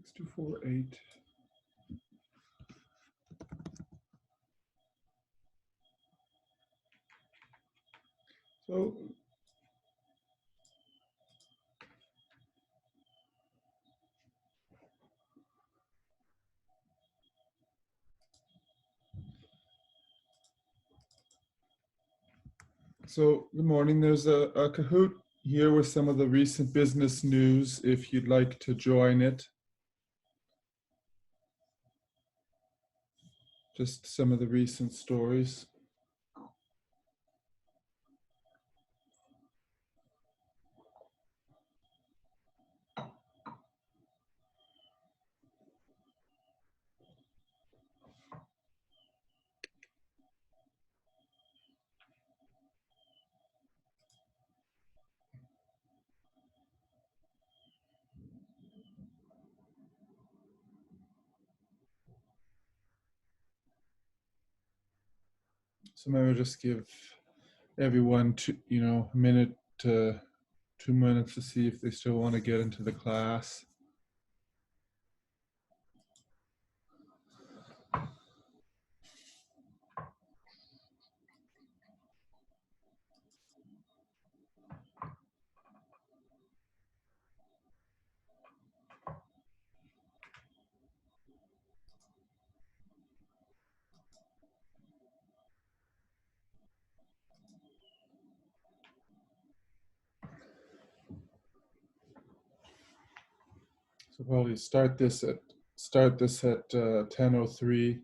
6248. So good morning. There's a Kahoot here with some of the recent business news if you'd like to join it. Just some of the recent stories. So maybe I'll just give everyone a minute to 2 minutes to see if they still want to get into the class. So probably start this at 10:03.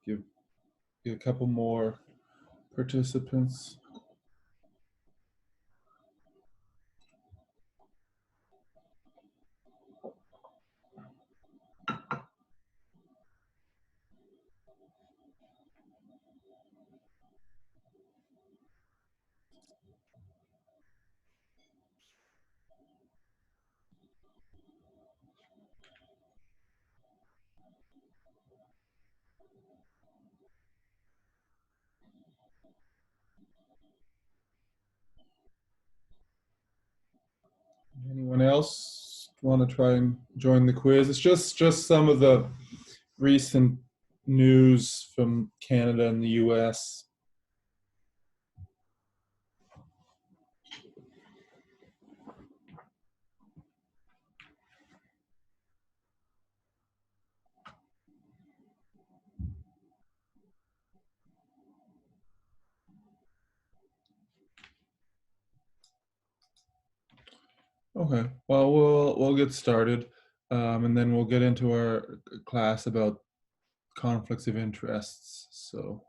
Give a couple more participants. Anyone else want to try and join the quiz? It's just some of the recent news from Canada and the US. Okay, well, we'll get started, and then we'll get into our class about conflicts of interests. So,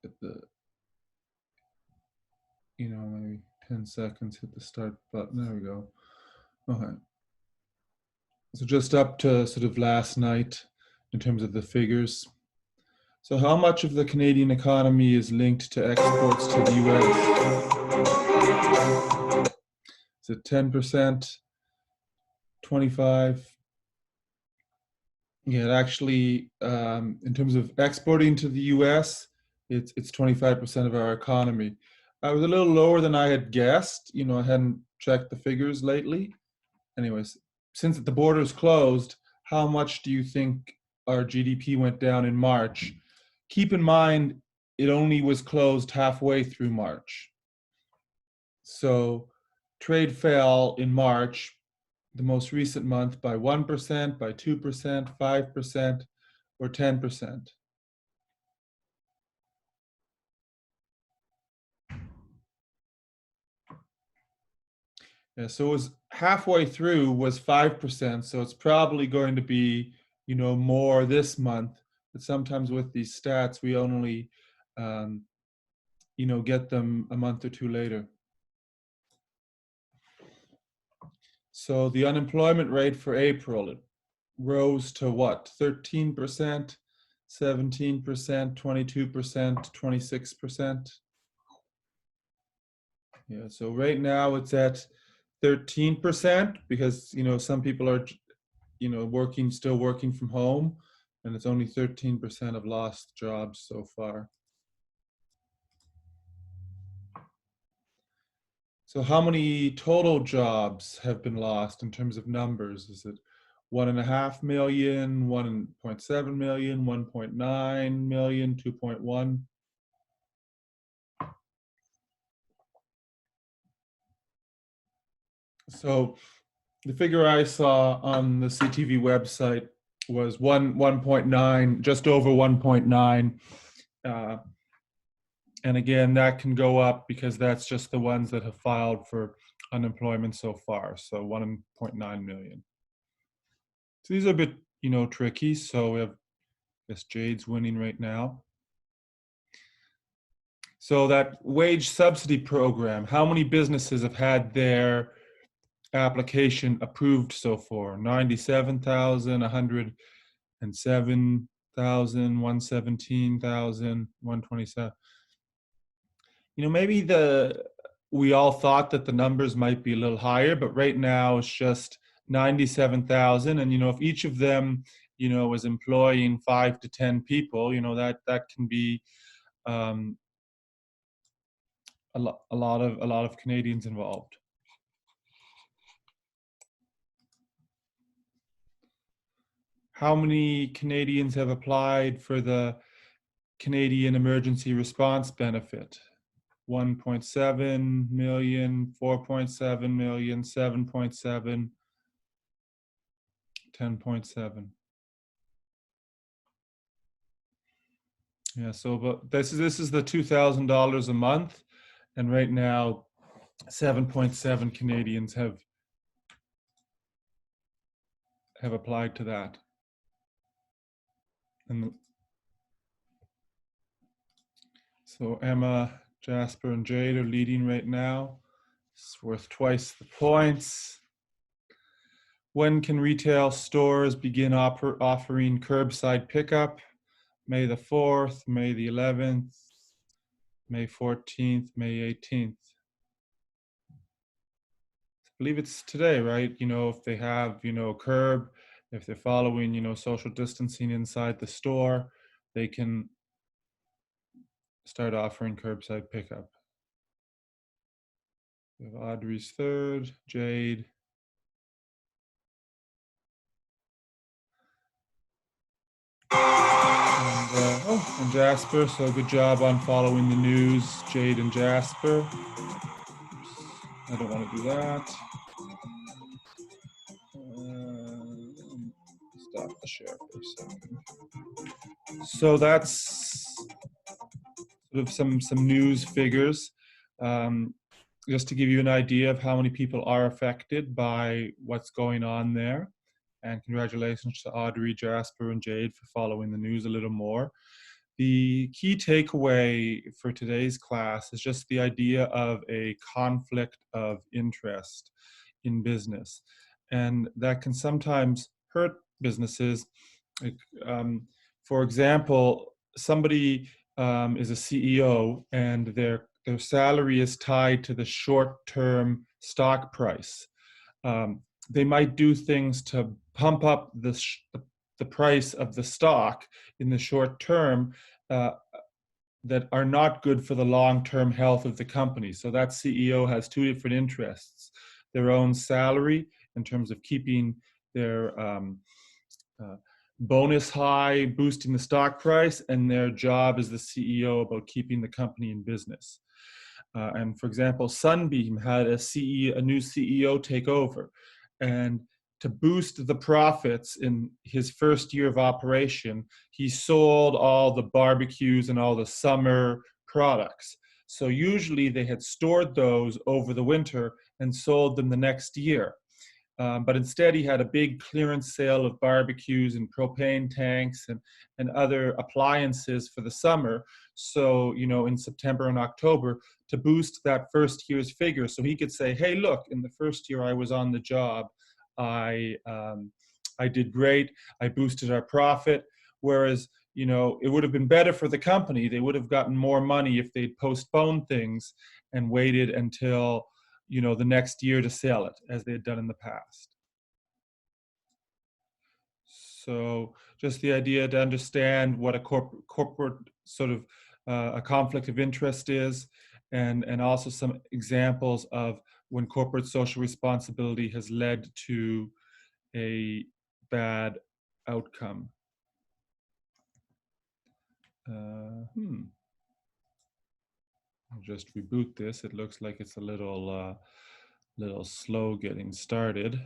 at the maybe 10 seconds, hit the start button. There we go. Okay. So just up to sort of last night in terms of the figures. So how much of the Canadian economy is linked to exports to the US? Is it 10%, 25? Yeah, actually, in terms of exporting to the US, it's 25% of our economy. I was a little lower than I had guessed. I hadn't checked the figures lately. Anyways, since the borders closed, how much do you think our GDP went down in March? Keep in mind, it only was closed halfway through March. So trade fell in March, the most recent month, by 1%, by 2%, 5%, or 10%. Yeah, so it was halfway through was 5%. So it's probably going to be, more this month. But sometimes with these stats, we only, get them a month or two later. So the unemployment rate for April, it rose to what? 13%, 17%, 22%, 26%. Yeah, so right now it's at 13% because, some people are, still working from home, and it's only 13% of lost jobs so far. So how many total jobs have been lost in terms of numbers? Is it 1.5 million, 1.7 million, 1.9 million, 2.1? So the figure I saw on the CTV website was 1.9, just over 1.9. Uh, and again, that can go up because that's just the ones that have filed for unemployment so far. So 1.9 million. So these are a bit, tricky. So we have, I guess Jade's winning right now. So that wage subsidy program, how many businesses have had their application approved so far? 97,000, 107,000, 117,000, 127. Maybe we all thought that the numbers might be a little higher, but right now it's just 97,000. And, if each of them, was employing 5 to 10 people, that can be um, a lot of Canadians involved. How many Canadians have applied for the Canadian Emergency Response Benefit? 1.7 million, 4.7 million, 7.7, 10.7. Yeah, so but this is the $2,000 a month, and right now 7.7 Canadians have applied to that. And so Emma, Jasper, and Jade are leading right now. It's worth twice the points. When can retail stores begin offering curbside pickup? May the 4th, May the 11th, May 14th, May 18th. I believe it's today, right? If they have, curb, if they're following, social distancing inside the store, they can start offering curbside pickup. We have Audrey's third, Jade. And Jasper, so good job on following the news, Jade and Jasper. Oops, I don't want to do that. Stop the share for a second. So that's sort of some news figures. Just to give you an idea of how many people are affected by what's going on there. And congratulations to Audrey, Jasper, and Jade for following the news a little more. The key takeaway for today's class is just the idea of a conflict of interest in business. And that can sometimes hurt businesses. Like, for example, somebody is a CEO and their salary is tied to the short-term stock price. They might do things to pump up the price of the stock in the short term that are not good for the long-term health of the company. So that CEO has two different interests: their own salary in terms of keeping their bonus high, boosting the stock price, and their job as the CEO about keeping the company in business. And for example, Sunbeam had a new CEO take over, and to boost the profits in his first year of operation, he sold all the barbecues and all the summer products. So usually they had stored those over the winter and sold them the next year. But instead he had a big clearance sale of barbecues and propane tanks and other appliances for the summer. So, in September and October, to boost that first year's figure. So he could say, hey, look, in the first year I was on the job, I did great. I boosted our profit. Whereas, it would have been better for the company. They would have gotten more money if they'd postponed things and waited until the next year to sell it, as they had done in the past. So just the idea to understand what a corporate sort of a conflict of interest is, and also some examples of when corporate social responsibility has led to a bad outcome. I'll just reboot this. It looks like it's a little slow getting started.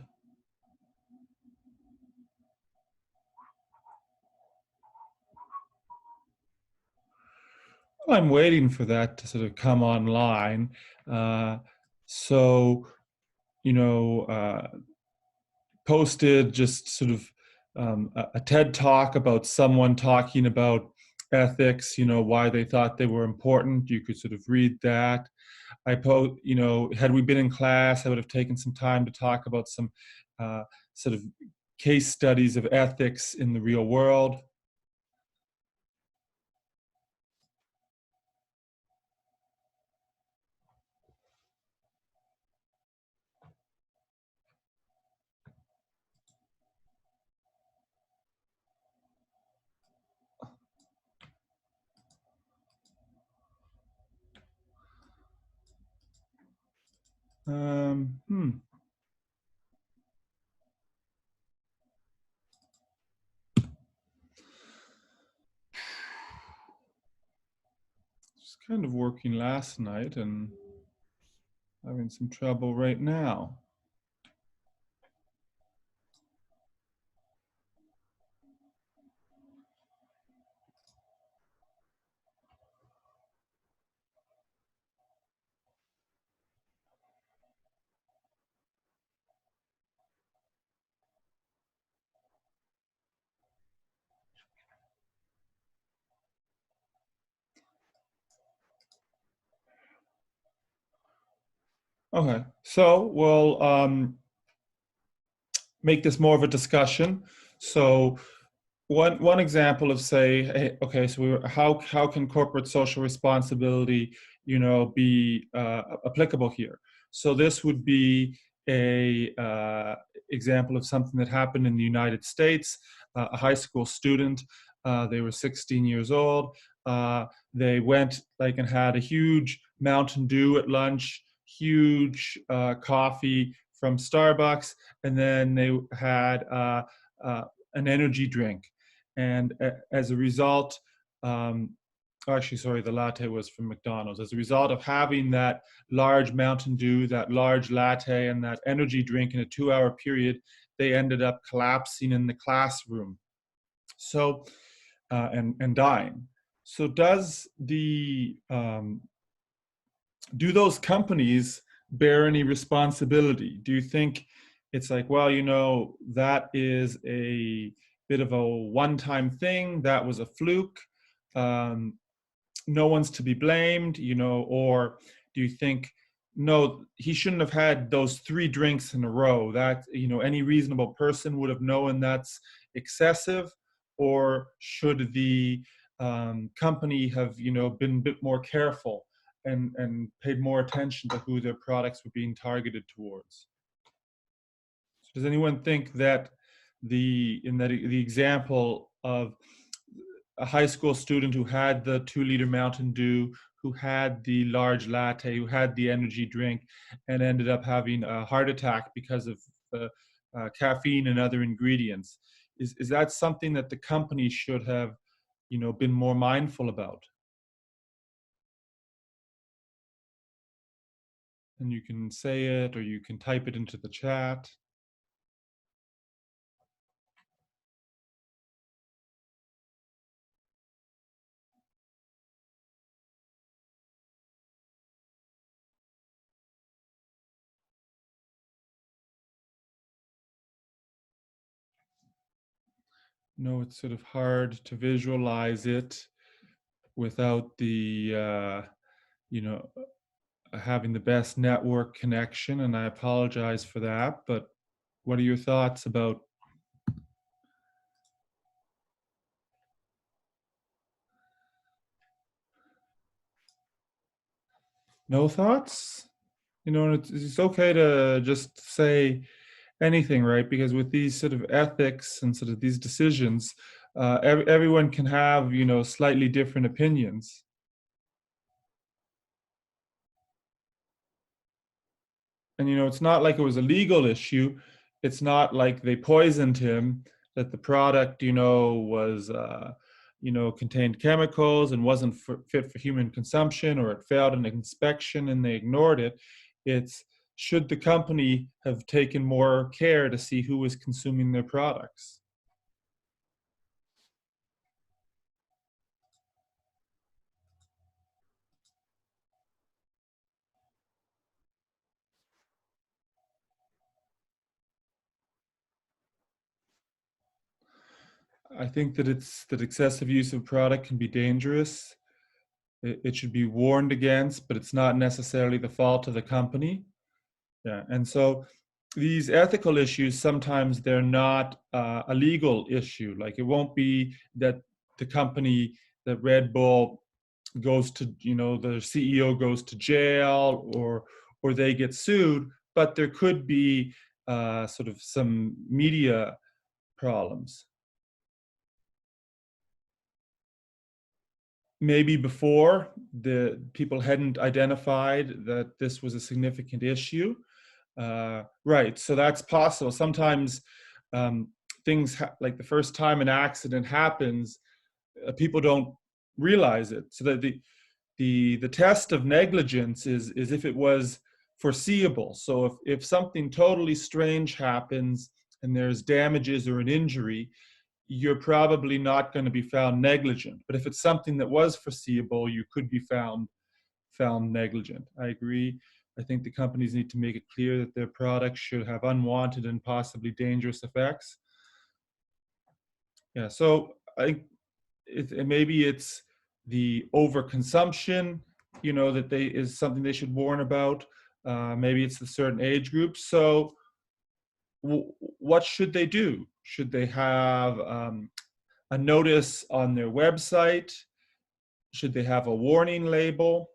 Well, I'm waiting for that to sort of come online. So, you know, posted just sort of a TED talk about someone talking about ethics, why they thought they were important. You could sort of read that. Had we been in class, I would have taken some time to talk about some sort of case studies of ethics in the real world. Um, hmm. Just kind of working last night and having some trouble right now. Okay, so we'll make this more of a discussion. So one example of, say, hey, okay, so how can corporate social responsibility, be applicable here? So this would be a example of something that happened in the United States. A high school student, they were 16 years old. They went and had a huge Mountain Dew at lunch, huge coffee from Starbucks, and then they had an energy drink. And as a result, actually, sorry, the latte was from McDonald's. As a result of having that large Mountain Dew, that large latte, and that energy drink in a 2-hour period, they ended up collapsing in the classroom. So, and dying. So, do those companies bear any responsibility? Do you think it's like, well, that is a bit of a one-time thing, that was a fluke, um, no one's to be blamed, or do you think, no, he shouldn't have had those 3 drinks in a row, that, any reasonable person would have known that's excessive? Or should the company have, been a bit more careful and paid more attention to who their products were being targeted towards? So does anyone think that the example of a high school student who had the 2-liter Mountain Dew, who had the large latte, who had the energy drink, and ended up having a heart attack because of the caffeine and other ingredients, is that something that the company should have, been more mindful about? And you can say it, or you can type it into the chat. No, it's sort of hard to visualize it without the, having the best network connection, and I apologize for that. But what are your thoughts about? No thoughts? It's okay to just say anything, right? Because with these sort of ethics and sort of these decisions, everyone can have, slightly different opinions. And it's not like it was a legal issue. It's not like they poisoned him, that the product was contained chemicals and wasn't fit for human consumption, or it failed an inspection and they ignored it. It's, should the company have taken more care to see who was consuming their products? I think that excessive use of product can be dangerous. It should be warned against, but it's not necessarily the fault of the company. Yeah, and so these ethical issues, sometimes they're not a legal issue. Like, it won't be that the company, that Red Bull goes to, the CEO goes to jail, or they get sued, but there could be sort of some media problems. Maybe before, the people hadn't identified that this was a significant issue. Right, so that's possible. Sometimes um, like the first time an accident happens, people don't realize it. So that the test of negligence is if it was foreseeable. So if something totally strange happens and there's damages or an injury, you're probably not going to be found negligent. But if it's something that was foreseeable, you could be found negligent. I agree. I think the companies need to make it clear that their products should have unwanted and possibly dangerous effects. Yeah, so I think maybe it's the overconsumption, that is something they should warn about. Maybe it's the certain age groups. So what should they do? Should they have a notice on their website? Should they have a warning label?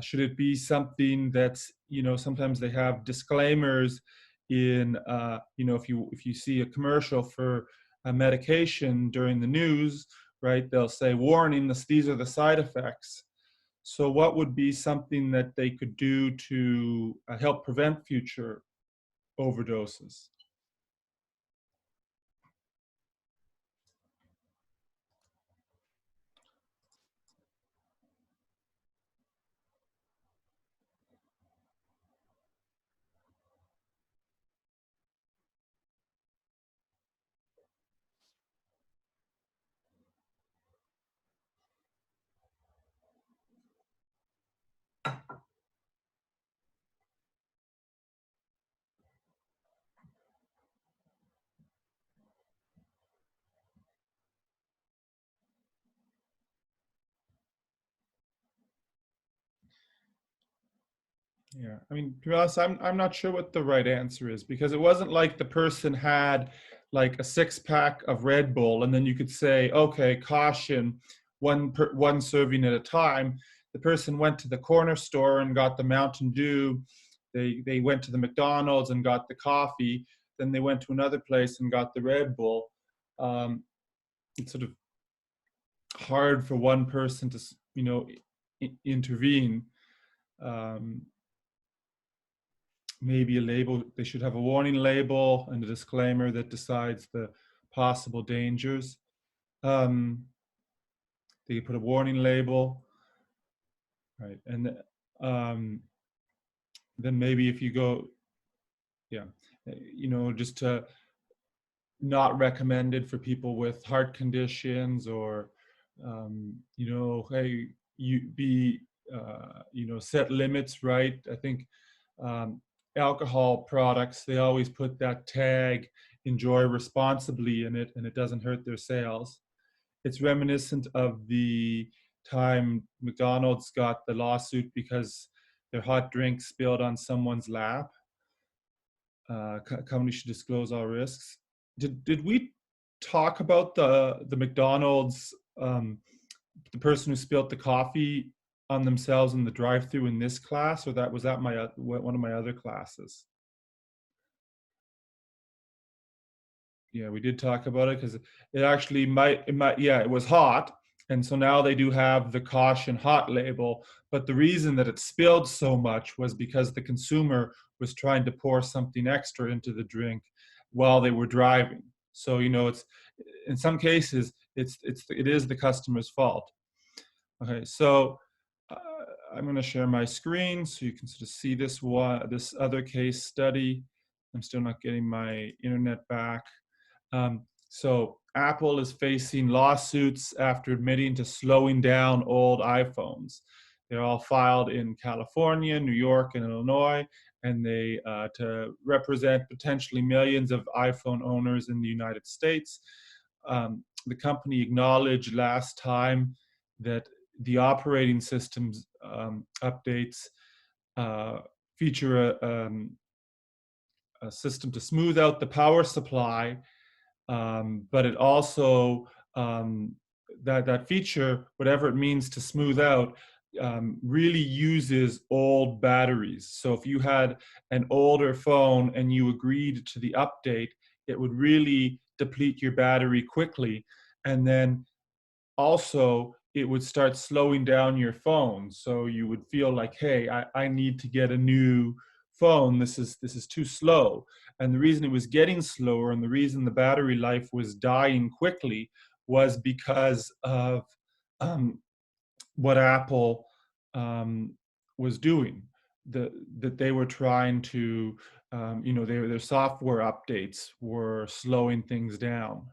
Should it be something that's, sometimes they have disclaimers in, if you see a commercial for a medication during the news, right, they'll say, warning, these are the side effects. So what would be something that they could do to help prevent future overdoses? Yeah, I mean, to be honest, I'm not sure what the right answer is, because it wasn't like the person had like a six-pack of Red Bull and then you could say, okay, caution, one serving at a time. The person went to the corner store and got the Mountain Dew. They went to the McDonald's and got the coffee. Then they went to another place and got the Red Bull. Um, it's sort of hard for one person to, intervene. Um, Maybe a label, they should have a warning label and a disclaimer that decides the possible dangers. um, they put a warning label, right, and then maybe if you go, yeah, just to not recommended for people with heart conditions, or hey, you be set limits, right? I think um, alcohol products, they always put that tag, enjoy responsibly, in it, and it doesn't hurt their sales. It's reminiscent of the time McDonald's got the lawsuit because their hot drink spilled on someone's lap. Company should disclose all risks. Did we talk about the McDonald's, the person who spilled the coffee on themselves in the drive-through in this class, or was that my one of my other classes? Yeah, we did talk about it, because it actually might, yeah, it was hot, And so now they do have the caution hot label, but the reason that it spilled so much was because the consumer was trying to pour something extra into the drink while they were driving. So, it's in some cases it is the customer's fault. Okay, so uh, I'm going to share my screen so you can sort of see this other case study. I'm still not getting my internet back. So Apple is facing lawsuits after admitting to slowing down old iPhones. They're all filed in California, New York, and Illinois, and they to represent potentially millions of iPhone owners in the United States. The company acknowledged last time that the operating systems updates uh, feature a system to smooth out the power supply, but it also that feature, whatever it means to smooth out, really uses old batteries. So if you had an older phone and you agreed to the update, it would really deplete your battery quickly, and then also it would start slowing down your phone, so you would feel like, hey, I need to get a new phone. This is too slow. And the reason it was getting slower and the reason the battery life was dying quickly was because of um, what Apple um, was doing. That they were trying to, their software updates were slowing things down.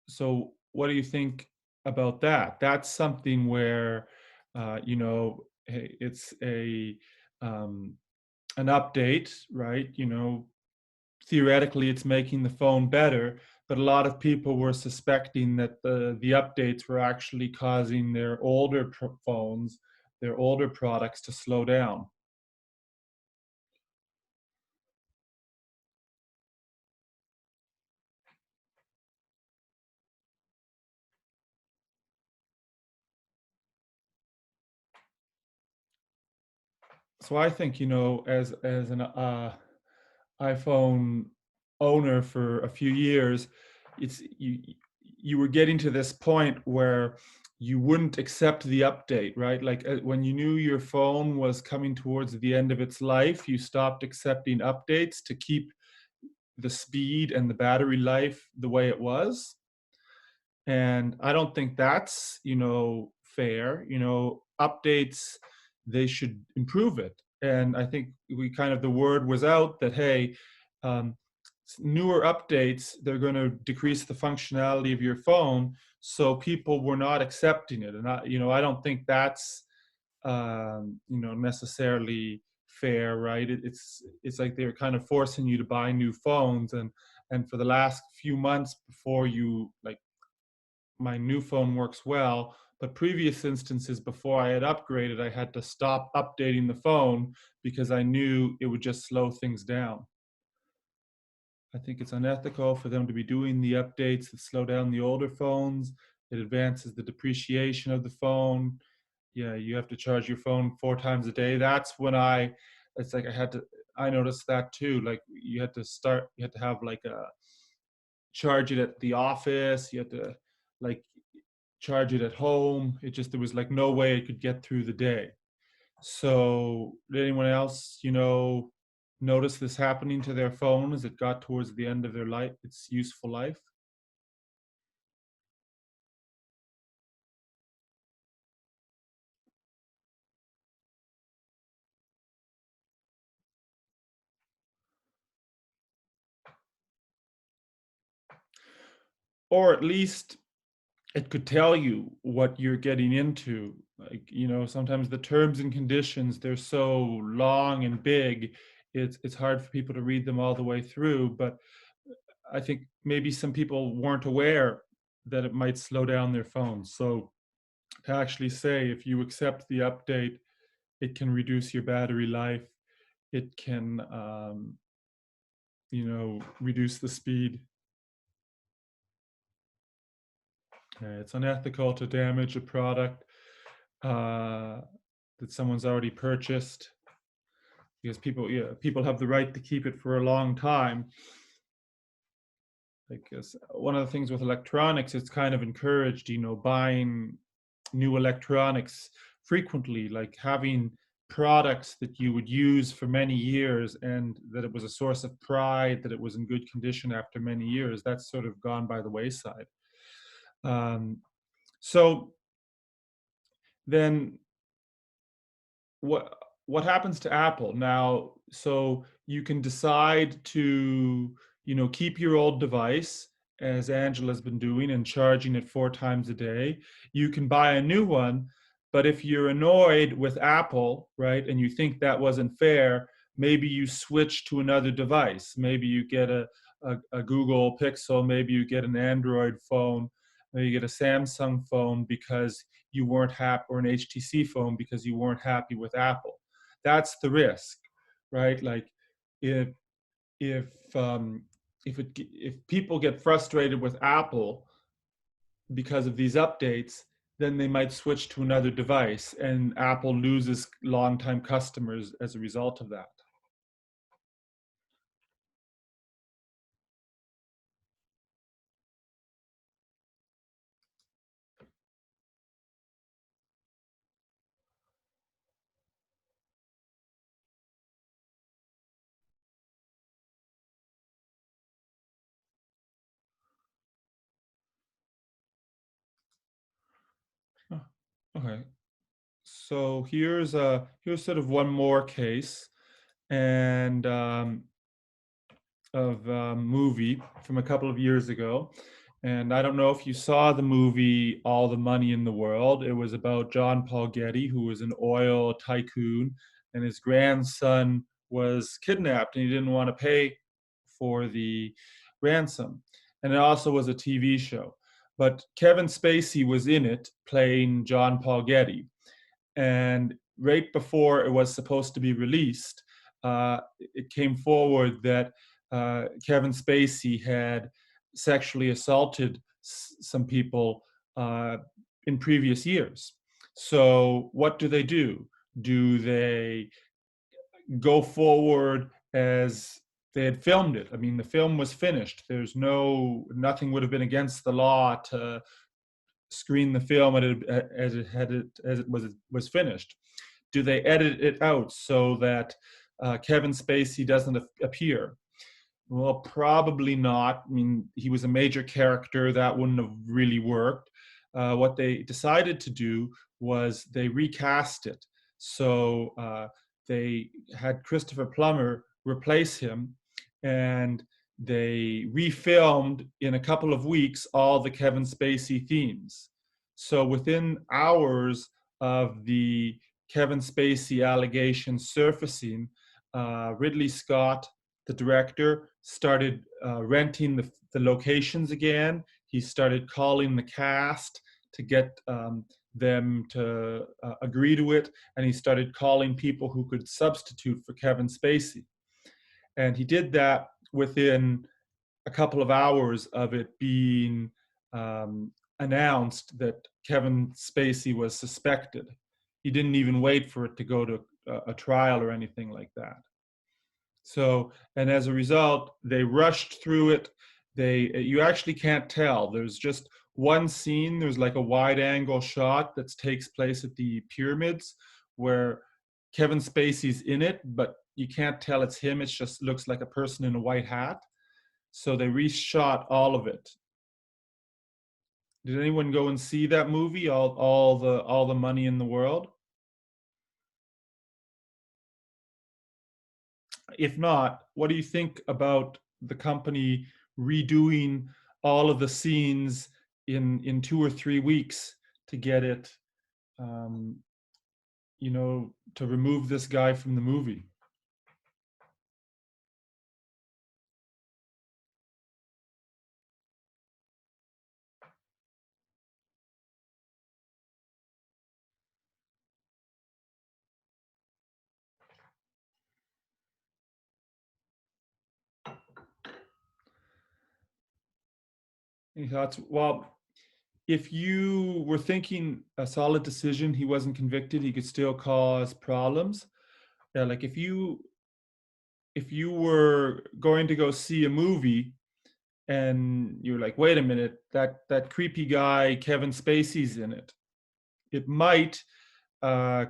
So what do you think about that? That's something where, hey, it's um, an update, right? Theoretically, it's making the phone better, but a lot of people were suspecting that the updates were actually causing their older phones, their older products to slow down. So I think, as an iPhone owner for a few years, it's you were getting to this point where you wouldn't accept the update, right? Like when you knew your phone was coming towards the end of its life, you stopped accepting updates to keep the speed and the battery life the way it was. And I don't think that's, fair. Updates, they should improve it. And I think we kind of, the word was out that, hey, um, newer updates, they're going to decrease the functionality of your phone. So people were not accepting it. And I don't think that's, necessarily fair, right? It's like they're kind of forcing you to buy new phones. And for the last few months before you, like, my new phone works well, but previous instances before I had upgraded, I had to stop updating the phone because I knew it would just slow things down. I think it's unethical for them to be doing the updates that slow down the older phones. It advances the depreciation of the phone. Yeah, you have to charge your phone 4 times a day. That's when it's like I noticed that too. Like you had to have like a charge it at the office. You had to like charge it at home. There was like no way it could get through the day. So did anyone else, notice this happening to their phone as it got towards the end of their life, its useful life? Or at least it could tell you what you're getting into. Like, sometimes the terms and conditions, they're so long and big, it's hard for people to read them all the way through. But I think maybe some people weren't aware that it might slow down their phones. So to actually say, if you accept the update, it can reduce your battery life, it can, reduce the speed. It's unethical to damage a product uh, that someone's already purchased, because people have the right to keep it for a long time. like one of the things with electronics, it's kind of encouraged, buying new electronics frequently, like having products that you would use for many years and that it was a source of pride that it was in good condition after many years. That's sort of gone by the wayside. Um, so then what what happens to Apple now? So you can decide to, keep your old device, as Angela's been doing, and charging it 4 times a day. You can buy a new one, but if you're annoyed with Apple, right, and you think that wasn't fair, maybe you switch to another device. Maybe you get a Google Pixel, maybe you get an Android phone, maybe you get a Samsung phone because you weren't happy, or an HTC phone because you weren't happy with Apple. That's the risk, right? Like if if um, if people get frustrated with Apple because of these updates, then they might switch to another device, and Apple loses longtime customers as a result of that. Oh, okay, so here's sort of one more case, and of a movie from a couple of years ago. And I don't know if you saw the movie All the Money in the World. It was about John Paul Getty, who was an oil tycoon, and his grandson was kidnapped and he didn't want to pay for the ransom. And it also was a TV show. But Kevin Spacey was in it playing John Paul Getty. And right before it was supposed to be released, it came forward that Kevin Spacey had sexually assaulted some people in previous years. So what do they do? Do they go forward as they had filmed it? I mean, the film was finished. There's nothing would have been against the law to screen the film as it was finished. Do they edit it out so that Kevin Spacey doesn't appear? Well, probably not. I mean, he was a major character. That wouldn't have really worked. What they decided to do was they recast it. So they had Christopher Plummer replace him, and they refilmed in a couple of weeks all the Kevin Spacey themes. So within hours of the Kevin Spacey allegations surfacing, Ridley Scott, the director, started renting the locations again. He started calling the cast to get them to agree to it, and he started calling people who could substitute for Kevin Spacey. And he did that within a couple of hours of it being announced that Kevin Spacey was suspected. He didn't even wait for it to go to a trial or anything like that. So, and as a result, they rushed through it. You actually can't tell. There's just one scene. There's like a wide angle shot that takes place at the pyramids where Kevin Spacey's in it, but you can't tell it's him. It just looks like a person in a white hat. So they reshot all of it. Did anyone go and see that movie, all the money in the world? If not, what do you think about the company redoing all of the scenes in 2 or 3 weeks to get it, um, to remove this guy from the movie? Any thoughts? Well, if you were thinking a solid decision, he wasn't convicted, he could still cause problems. Yeah, like if you were going to go see a movie and you're like, wait a minute, that creepy guy Kevin Spacey's in it. It might uh,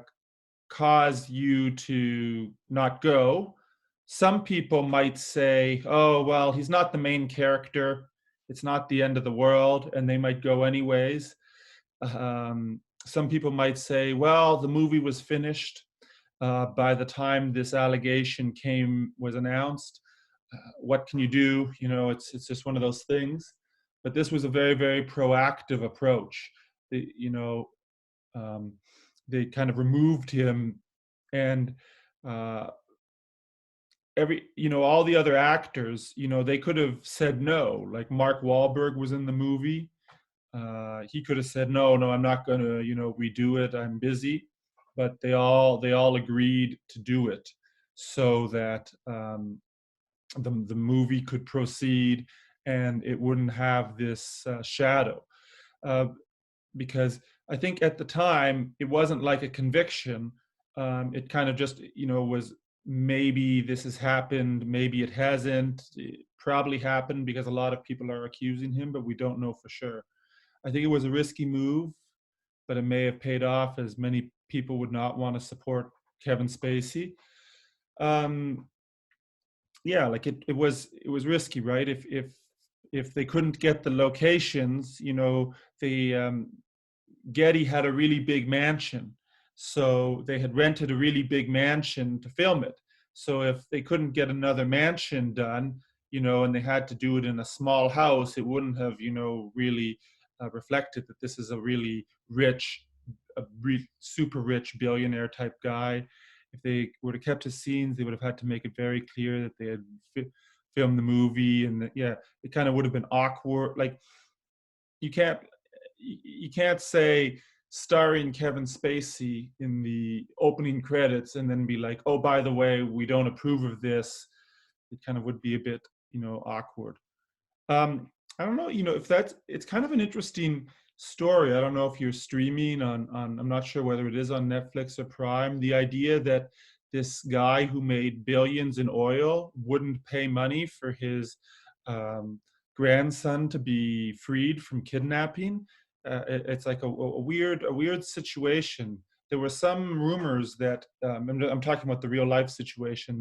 cause you to not go. Some people might say, oh, well, he's not the main character. It's not the end of the world, and they might go anyways. Some people might say, well, the movie was finished by the time this allegation was announced. What can you do? You know, it's just one of those things. But this was a very, very proactive approach. You know, um, they kind of removed him, and uh, all the other actors, they could have said no. Like Mark Wahlberg was in the movie. He could have said no, no, I'm not going to, redo it. I'm busy. But they all agreed to do it so that the movie could proceed and it wouldn't have this shadow. Uh, because I think at the time it wasn't like a conviction. It kind of just, was maybe this has happened, maybe it hasn't. It probably happened because a lot of people are accusing him, but we don't know for sure. I think it was a risky move, but it may have paid off as many people would not want to support Kevin Spacey. Um, yeah, like it was risky, right? If they couldn't get the locations, the Getty had a really big mansion. So they had rented a really big mansion to film it. So if they couldn't get another mansion done, and they had to do it in a small house, it wouldn't have, really reflected that this is a really rich, super rich billionaire type guy. If they would have kept his scenes, they would have had to make it very clear that they had filmed the movie, and that, yeah, it kind of would have been awkward. Like you can't you can't say starring Kevin Spacey in the opening credits and then be like, oh, by the way, we don't approve of this. It kind of would be a bit, awkward. Um, I don't know, if it's kind of an interesting story. I don't know if you're streaming on, I'm not sure whether it is on Netflix or Prime. The idea that this guy who made billions in oil wouldn't pay money for his um, grandson to be freed from kidnapping. It's like a weird situation. There were some rumors that I'm talking about the real life situation,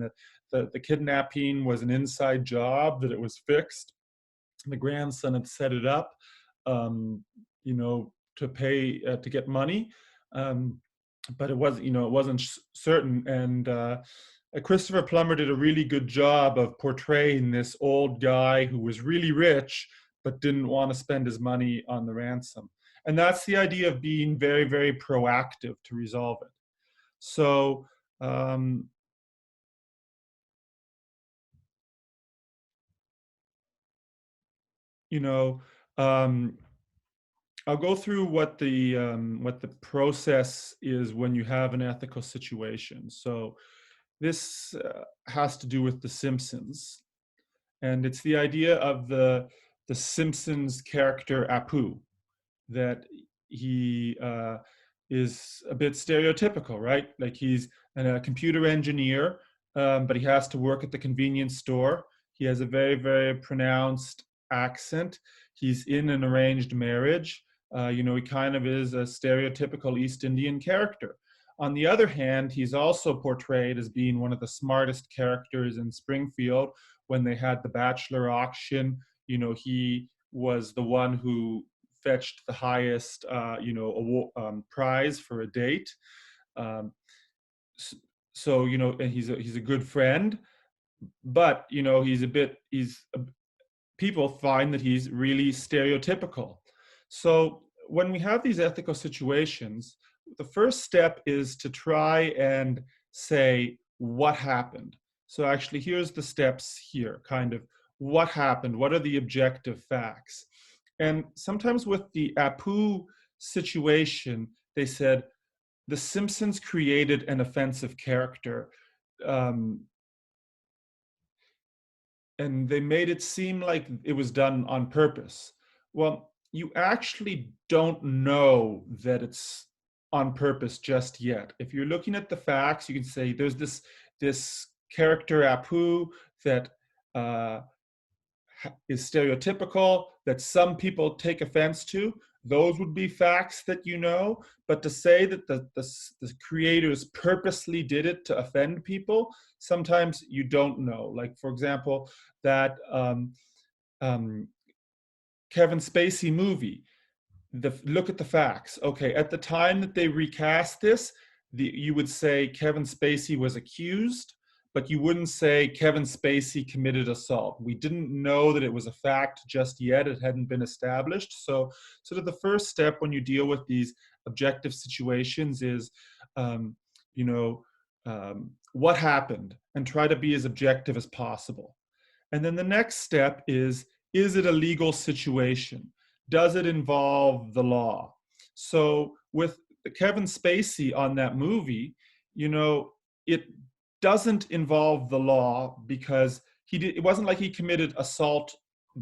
that the kidnapping was an inside job, that it was fixed. The grandson had set it up, um, to pay to get money, um, but it wasn't certain. And Christopher Plummer did a really good job of portraying this old guy who was really rich but didn't want to spend his money on the ransom. And that's the idea of being very, very proactive to resolve it. So, um, you know, um, I'll go through what the process is when you have an ethical situation. So this has to do with The Simpsons, and it's the idea of the Simpsons character Apu, that he is a bit stereotypical, right? Like he's a computer engineer, but he has to work at the convenience store. He has a very, very pronounced accent. He's in an arranged marriage. He kind of is a stereotypical East Indian character. On the other hand, he's also portrayed as being one of the smartest characters in Springfield. When they had the Bachelor auction, he was the one who fetched the highest, prize for a date. Um, so, and he's a good friend, but people find that he's really stereotypical. So when we have these ethical situations, the first step is to try and say what happened. So actually, here's the steps here, kind of what happened, what are the objective facts. And sometimes with the Apu situation, they said the Simpsons created an offensive character. Um, and they made it seem like it was done on purpose. Well, you actually don't know that it's on purpose just yet. If you're looking at the facts, you can say there's this character Apu that uh, is stereotypical, that some people take offense to. Those would be facts that you know. But to say that the creators purposely did it to offend people, sometimes you don't know. Like, for example, that um, Kevin Spacey movie, look at the facts. Okay, at the time that they recast this, you would say Kevin Spacey was accused, but you wouldn't say Kevin Spacey committed assault. We didn't know that it was a fact just yet. It hadn't been established. So, sort of the first step when you deal with these objective situations is, um, you know, what happened, and try to be as objective as possible. And then the next step is it a legal situation? Does it involve the law? So with Kevin Spacey on that movie, it doesn't involve the law because it wasn't like he committed assault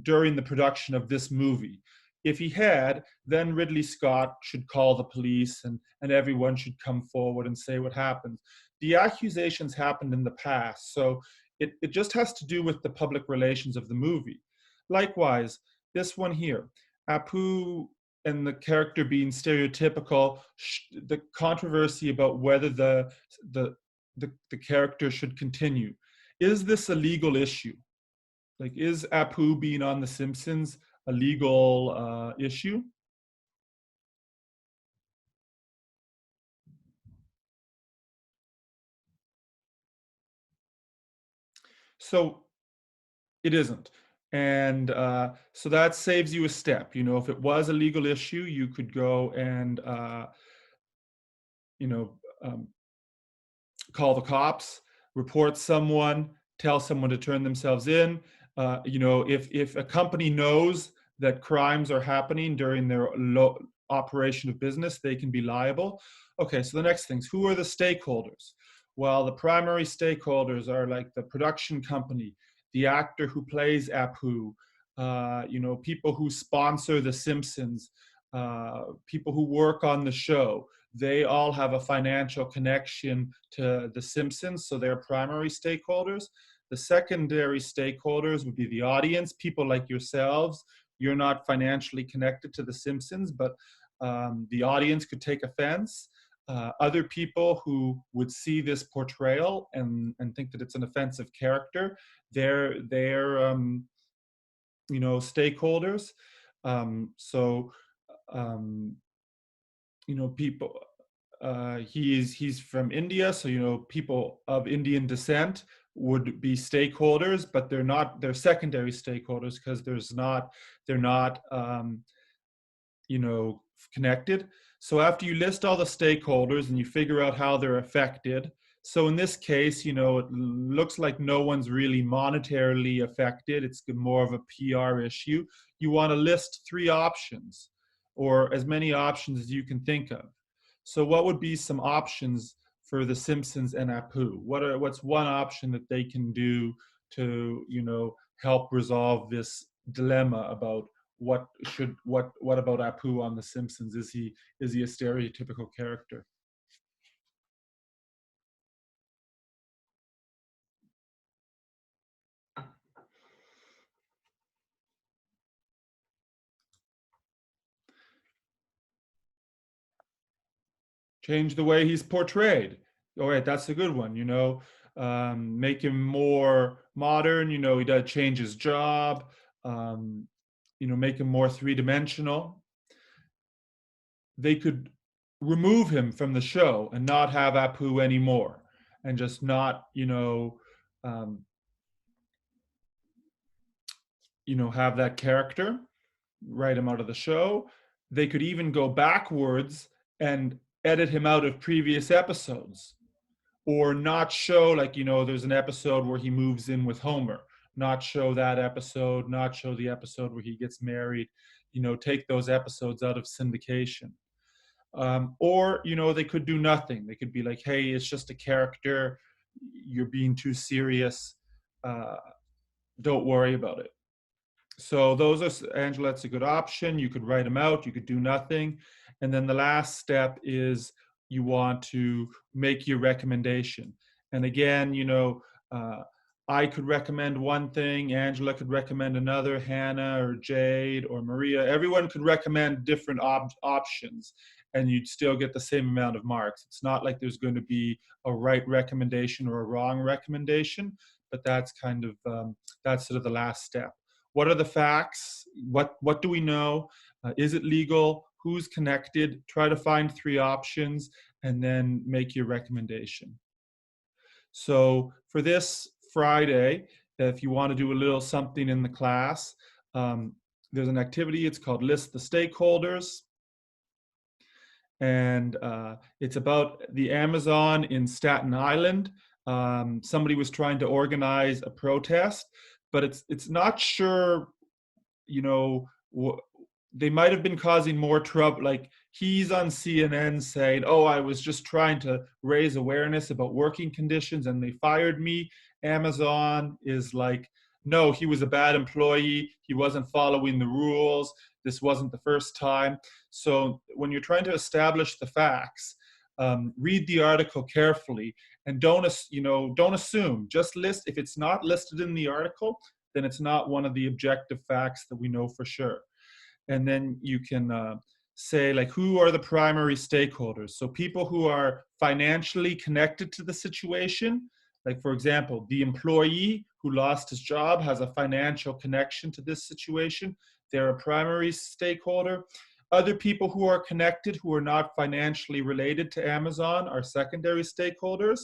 during the production of this movie. If he had, then Ridley Scott should call the police, and everyone should come forward and say what happened. The accusations happened in the past, so it just has to do with the public relations of the movie. Likewise, this one here, Apu and the character being stereotypical, the controversy about whether the character should continue. Is this a legal issue? Like, is Apu being on The Simpsons a legal issue? So it isn't. And so that saves you a step. If it was a legal issue, you could go and, you know, um, call the cops, report someone, tell someone to turn themselves in. If a company knows that crimes are happening during their operation of business, they can be liable. Okay, so the next things, who are the stakeholders? Well, the primary stakeholders are like the production company, the actor who plays Apu, people who sponsor The Simpsons, people who work on the show. They all have a financial connection to The Simpsons, so they're primary stakeholders. The secondary stakeholders would be the audience, people like yourselves. You're not financially connected to The Simpsons, but the audience could take offense. Other people who would see this portrayal and think that it's an offensive character, they're stakeholders. So people, he's from India, so people of Indian descent would be stakeholders, but they're secondary stakeholders because they're not connected. So after you list all the stakeholders and you figure out how they're affected, so in this case, it looks like no one's really monetarily affected. It's more of a PR issue. You want to list 3 options, or as many options as you can think of. So what would be some options for The Simpsons and Apu? What's one option that they can do to, help resolve this dilemma about what about Apu on The Simpsons? Is he a stereotypical character? Change the way he's portrayed. All right, that's a good one. Make him more modern. He does change his job. Um, make him more 3-dimensional. They could remove him from the show and not have Apu anymore, and just not, um, have that character, write him out of the show. They could even go backwards and edit him out of previous episodes, or not show, like, there's an episode where he moves in with Homer, not show that episode, not show the episode where he gets married, take those episodes out of syndication. Or, they could do nothing. They could be like, hey, it's just a character. You're being too serious. Uh, don't worry about it. So those are, Angela, that's a good option. You could write them out. You could do nothing. And then the last step is you want to make your recommendation. And again, uh, I could recommend one thing, Angela could recommend another, Hannah or Jade or Maria. Everyone could recommend different options, and you'd still get the same amount of marks. It's not like there's going to be a right recommendation or a wrong recommendation, but that's kind of that's sort of the last step. What are the facts? What do we know? Is it legal? Who's connected? Try to find 3 options and then make your recommendation. So for this Friday, if you want to do a little something in the class, there's an activity. It's called List the Stakeholders. And it's about the Amazon in Staten Island. Somebody was trying to organize a protest, but it's not sure, you know, they might have been causing more trouble. Like, he's on CNN saying, "Oh, I was just trying to raise awareness about working conditions and they fired me." Amazon is like, "No, he was a bad employee. He wasn't following the rules. This wasn't the first time." So when you're trying to establish the facts, read the article carefully and don't assume. Just list. If it's not listed in the article, then it's not one of the objective facts that we know for sure. And then you can say, like, who are the primary stakeholders? So people who are financially connected to the situation, like, for example, the employee who lost his job has a financial connection to this situation. They're a primary stakeholder. Other people who are connected, who are not financially related to Amazon, are secondary stakeholders.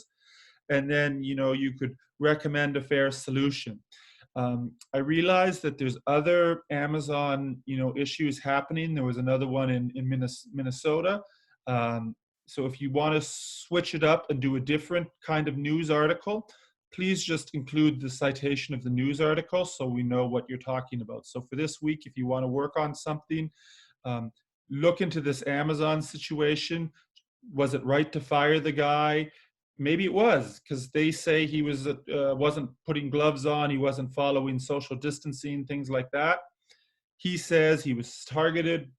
And then, you could recommend a fair solution. I realized that there's other Amazon, issues happening. There was another one in Minnesota. So if you want to switch it up and do a different kind of news article, please just include the citation of the news article so we know what you're talking about. So for this week, if you want to work on something, look into this Amazon situation. Was it right to fire the guy? Maybe it was, because they say he wasn't putting gloves on, he wasn't following social distancing, things like that. He says he was targeted.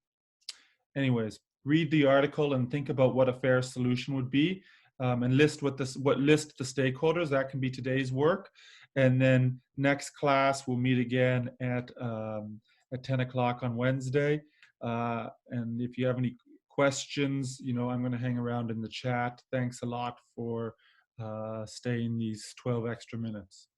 Anyways, read the article and think about what a fair solution would be, and list the stakeholders. That can be today's work, and then next class we'll meet again at 10 o'clock on Wednesday. And if you have any questions, I'm going to hang around in the chat. Thanks a lot for staying these 12 extra minutes.